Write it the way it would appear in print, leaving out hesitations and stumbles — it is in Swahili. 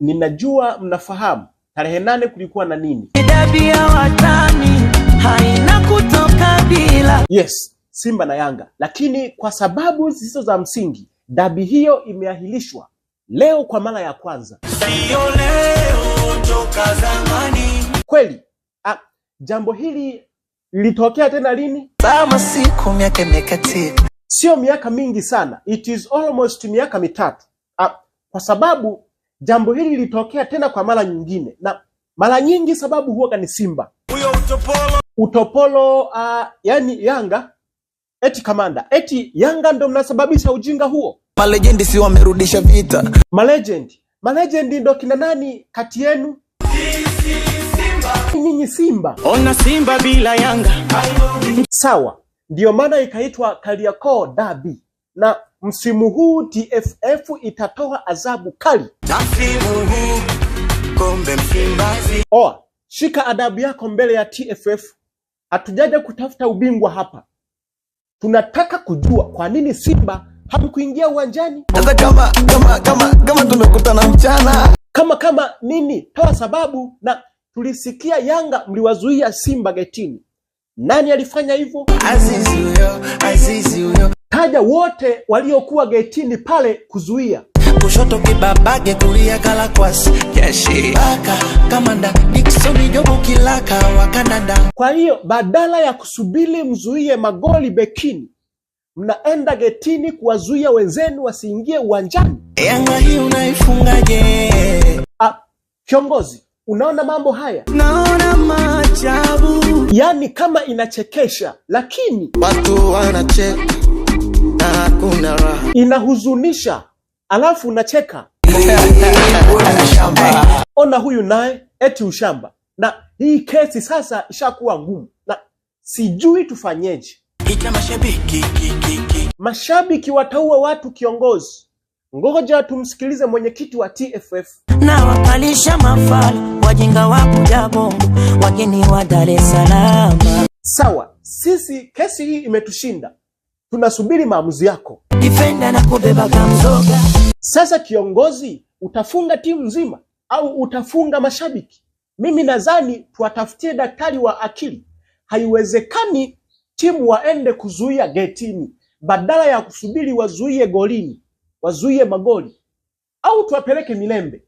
Ninajua mnafahamu tarehe 8 kulikuwa na nini? Dabi ya watani haina kutoka bila. Yes, Simba na Yanga. Lakini kwa sababu zisizo za msingi, dabi hiyo imeahirishwa leo kwa mara ya kwanza. Sio leo toka zamani. Kweli, jambo hili lilitokea tena lini? Kama siku miaka imekatika. Sio miaka mingi sana. It is almost miaka 3. Kwa sababu jambo hili lilitokea tena kwa mara nyingine. Na mara nyingi sababu huwa ni Simba. Huyo Utopolo, yani Yanga, eti kamanda, eti Yanga ndio mnasababisha ujinga huo. Malegendi si wamerudisha vita. Malegendi ndio kina nani kati yenu? Nyinyi Simba. Ona Simba bila Yanga. Sawa, ndio maana ikaitwa Kariakoo Derby. Na msimu huu TFF itatoa adhabu kali. Msimu huu kombe Msimbazi. Shika adabu yako mbele ya TFF. Hatujaja kutafuta ubingwa hapa. Tunataka kujua kwa nini Simba hamkuingia uwanjani. Sasa kama tumekutana mchana. Kama nini? Toa sababu. Na tulisikia Yanga mliwazuia Simba getini. Nani alifanya hivyo? Azizi huyo. Taja wote waliokuwa getini pale kuzuia. Kushoto kibabage kulia kala kwasi keshi baka kamanda Dickson Jobu kilaka wa Canada. Kwa hiyo badala ya kusubiri mzuie magoli bekini, mnaenda getini kuwazuia wenzenu wasiingie uwanjani. Yanga hii unaifungaje? Kiongozi, unaona mambo haya? Naona maajabu. Yani kama inachekesha, lakini watu wanacheka na hakuna raha. Inahuzunisha. Alafu unacheka. Ona huyu naye eti ushamba. Na hii kesi sasa ishakuwa ngumu. Na sijui tufanyeje. Mashabiki wataua watu kiongozi. Ngoja tumsikilize mwenyekiti wa TFF. Na wakalisha mafala wajinga wa kuja Bongo wageni wa Dar es Salaam. Sawa, sisi kesi hii imetushinda. Tunasubiri maamuzi yako. Defender na kubeba kamzoga. Sasa kiongozi, utafunga timu nzima au utafunga mashabiki? Mimi nadhani tuwatafutie daktari wa akili. Haiwezekani timu waende kuzuia getini badala ya kusubiri wazuie golini, wazuie magoli, au tuwapeleke Milembe.